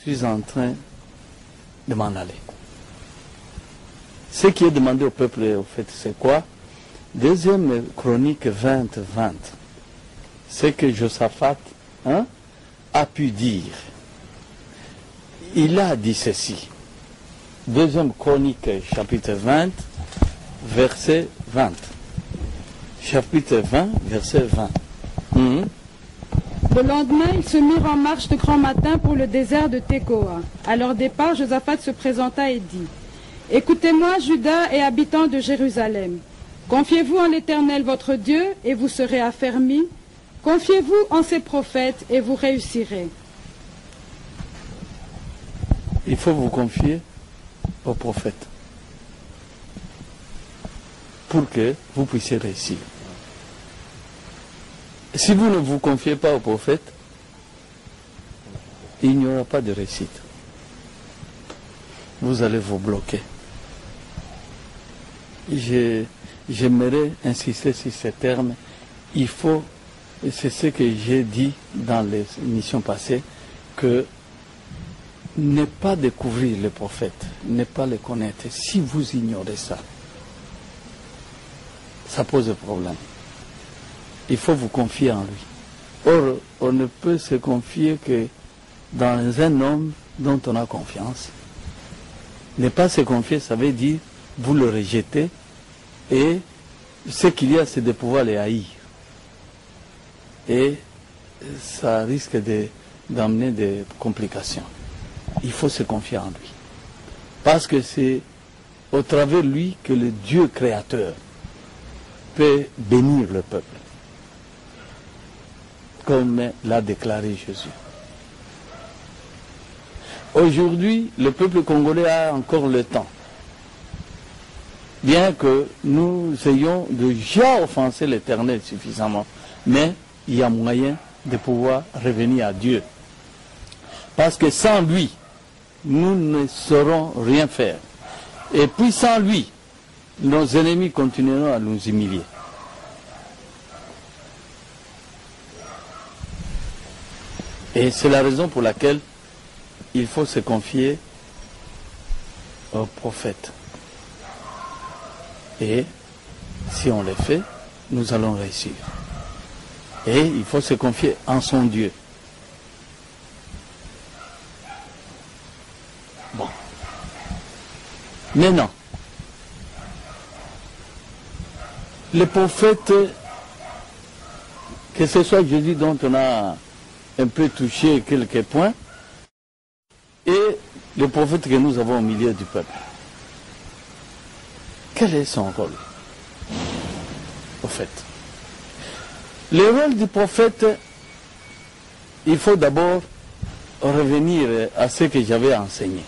suis en train de m'en aller. Ce qui est demandé au peuple, au fait, c'est quoi? Deuxième Chronique 20, 20. C'est que Josaphat a pu dire. Il a dit ceci. Deuxième Chronique, chapitre 20, verset 20. Chapitre 20, verset 20. Le lendemain, ils se mirent en marche de grand matin pour le désert de Tekoa. À leur départ, Josaphat se présenta et dit: Écoutez-moi, Juda et habitants de Jérusalem. Confiez-vous en l'Éternel votre Dieu et vous serez affermis. Confiez-vous en ses prophètes et vous réussirez. Il faut vous confier aux prophètes pour que vous puissiez réussir. Si vous ne vous confiez pas aux prophètes, il n'y aura pas de réussite. Vous allez vous bloquer. J'aimerais insister sur ces termes. Il faut, c'est ce que j'ai dit dans les émissions passées, que ne pas découvrir les prophètes, ne pas les connaître, si vous ignorez ça, ça pose problème. Il faut vous confier en lui. Or, on ne peut se confier que dans un homme dont on a confiance. Ne pas se confier, ça veut dire vous le rejetez et ce qu'il y a, c'est de pouvoir les haïr. Et ça risque d'amener des complications. Il faut se confier en lui. Parce que c'est au travers de lui que le Dieu créateur peut bénir le peuple. Comme l'a déclaré Jésus. Aujourd'hui, le peuple congolais a encore le temps. Bien que nous ayons déjà offensé l'Éternel suffisamment, mais il y a moyen de pouvoir revenir à Dieu. Parce que sans lui, nous ne saurons rien faire. Et puis sans lui, nos ennemis continueront à nous humilier. Et c'est la raison pour laquelle il faut se confier aux prophètes. Et si on le fait, nous allons réussir. Et il faut se confier en son Dieu. Bon. Maintenant, les prophètes, que ce soit Jésus dont on a un peu touché quelques points, et le prophète que nous avons au milieu du peuple. Quel est son rôle, au fait? Le rôle du prophète, il faut d'abord revenir à ce que j'avais enseigné.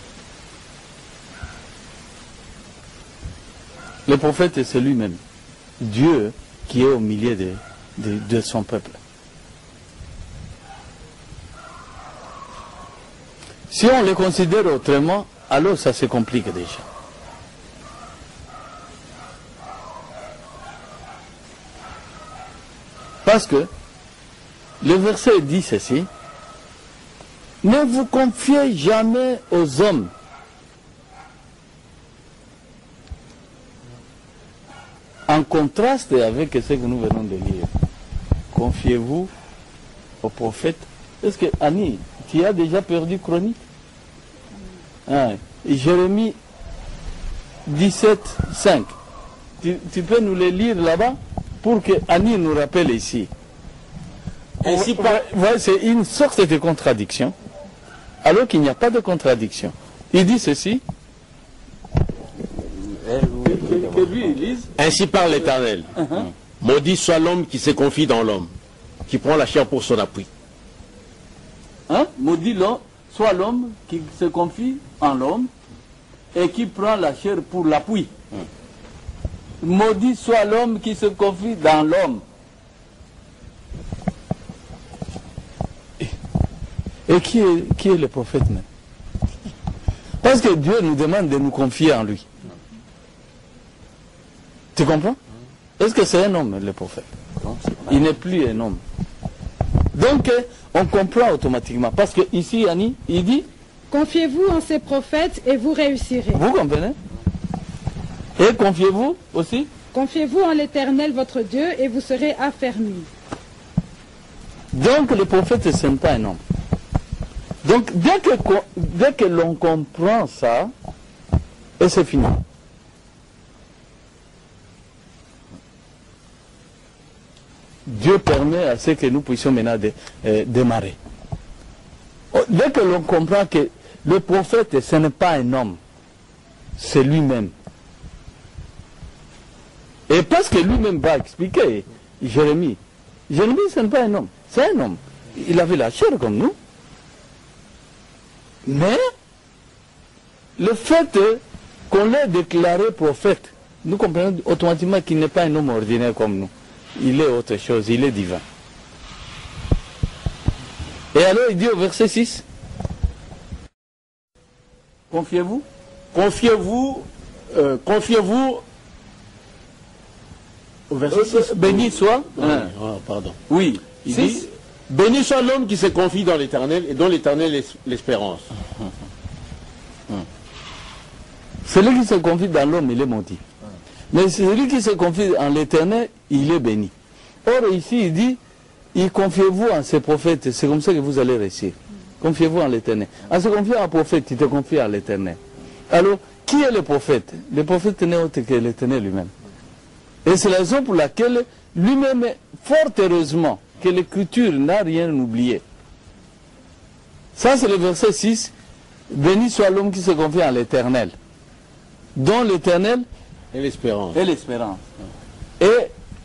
Le prophète, c'est lui-même, Dieu qui est au milieu de son peuple. Si on le considère autrement, alors ça se complique déjà. Parce que le verset dit ceci: ne vous confiez jamais aux hommes. En contraste avec ce que nous venons de lire. Confiez-vous aux prophètes. Est-ce que, Annie, tu as déjà perdu Chronique? Jérémie 17, 5. Tu peux nous les lire là-bas pour que Annie nous rappelle ici. C'est une sorte de contradiction, alors qu'il n'y a pas de contradiction. Il dit ceci. Que lui lise. Ainsi parle l'Éternel. Maudit soit l'homme qui se confie dans l'homme, qui prend la chair pour son appui. Maudit soit l'homme qui se confie en l'homme et qui prend la chair pour l'appui. Maudit soit l'homme qui se confie dans l'homme. Et qui est le prophète même? Parce que Dieu nous demande de nous confier en lui. Tu comprends? Est-ce que c'est un homme, le prophète? Il n'est plus un homme. Donc, on comprend automatiquement. Parce que ici, Annie, il dit, Confiez-vous en ces prophètes et vous réussirez. Vous comprenez? Et confiez-vous aussi. Confiez-vous en l'Éternel votre Dieu et vous serez affermis. Donc le prophète, ce n'est pas un homme. Donc dès que l'on comprend ça, et c'est fini. Dieu permet à ce que nous puissions maintenant démarrer. Dès que l'on comprend que le prophète, ce n'est pas un homme, c'est lui-même. Et parce que lui-même va expliquer, Jérémie, ce n'est pas un homme, c'est un homme. Il avait la chair comme nous. Mais, le fait qu'on l'ait déclaré prophète, nous comprenons automatiquement qu'il n'est pas un homme ordinaire comme nous. Il est autre chose, il est divin. Et alors il dit au verset 6, confiez-vous. Confiez-vous au verset 6. Béni soit. Pardon. Oui. Il dit, béni soit l'homme qui se confie dans l'Éternel et dont l'Éternel est l'espérance. Celui qui se confie dans l'homme, il est maudit. Mais celui qui se confie en l'Éternel, il est béni. Or ici, il dit, confiez-vous en ces prophètes, c'est comme ça que vous allez réussir. Confiez-vous en l'Éternel. En se confiant en prophète, tu te confies à l'Éternel. Alors, qui est le prophète? Le prophète n'est autre que l'Éternel lui-même. Et c'est la raison pour laquelle lui-même, fort heureusement, que l'Écriture n'a rien oublié. Ça, c'est le verset 6. Béni soit l'homme qui se confie en l'Éternel, dont l'Éternel Et l'espérance. et l'espérance. Et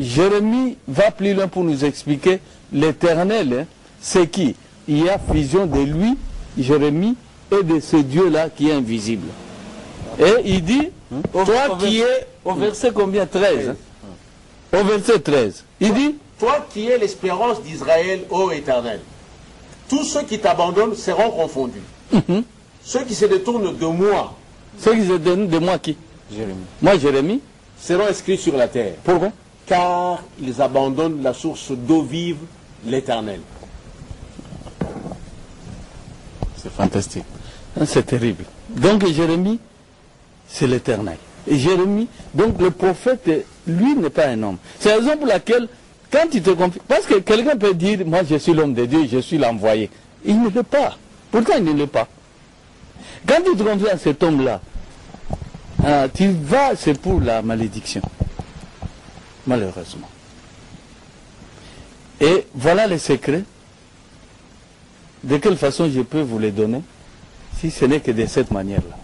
Jérémie va plus loin pour nous expliquer l'Éternel, c'est qui? Il y a vision de lui, Jérémie, et de ce Dieu-là qui est invisible. Et il dit, au verset combien? 13. Hein? Au verset 13. Il dit, Toi qui es l'espérance d'Israël, ô Éternel, tous ceux qui t'abandonnent seront confondus. Ceux qui se détournent de moi, ceux qui se donnent de moi qui? Jérémie, Moi, Jérémie. seront inscrits sur la terre. Pourquoi? Car ils abandonnent la source d'eau vive, l'Éternel. C'est fantastique. C'est terrible. Donc Jérémie, c'est l'Éternel. Et Jérémie, donc le prophète, lui n'est pas un homme. C'est la raison pour laquelle, quand tu te confies, parce que quelqu'un peut dire, moi je suis l'homme de Dieu, je suis l'envoyé. Il ne l'est pas. Pourtant il ne l'est pas. Quand tu te confies à cet homme-là, tu vas, c'est pour la malédiction. Malheureusement. Et voilà le secret. De quelle façon je peux vous les donner, si ce n'est que de cette manière-là.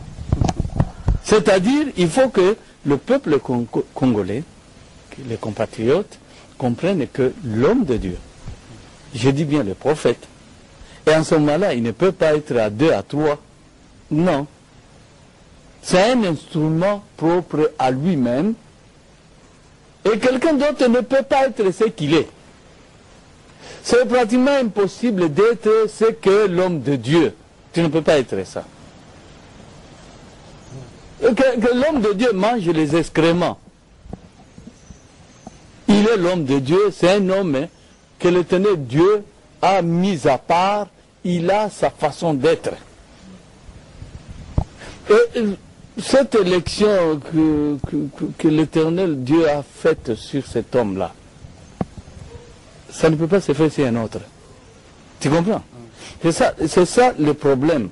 C'est-à-dire, il faut que le peuple congolais, les compatriotes, comprennent que l'homme de Dieu, je dis bien le prophète, et en ce moment-là, il ne peut pas être à 2, à 3. Non. C'est un instrument propre à lui-même, et quelqu'un d'autre ne peut pas être ce qu'il est. C'est pratiquement impossible d'être ce que l'homme de Dieu. Tu ne peux pas être ça. Que l'homme de Dieu mange les excréments. Il est l'homme de Dieu, c'est un homme que l'Éternel Dieu a mis à part, il a sa façon d'être. Et cette élection que l'Éternel Dieu a faite sur cet homme-là, ça ne peut pas se faire sur un autre. Tu comprends? C'est ça le problème.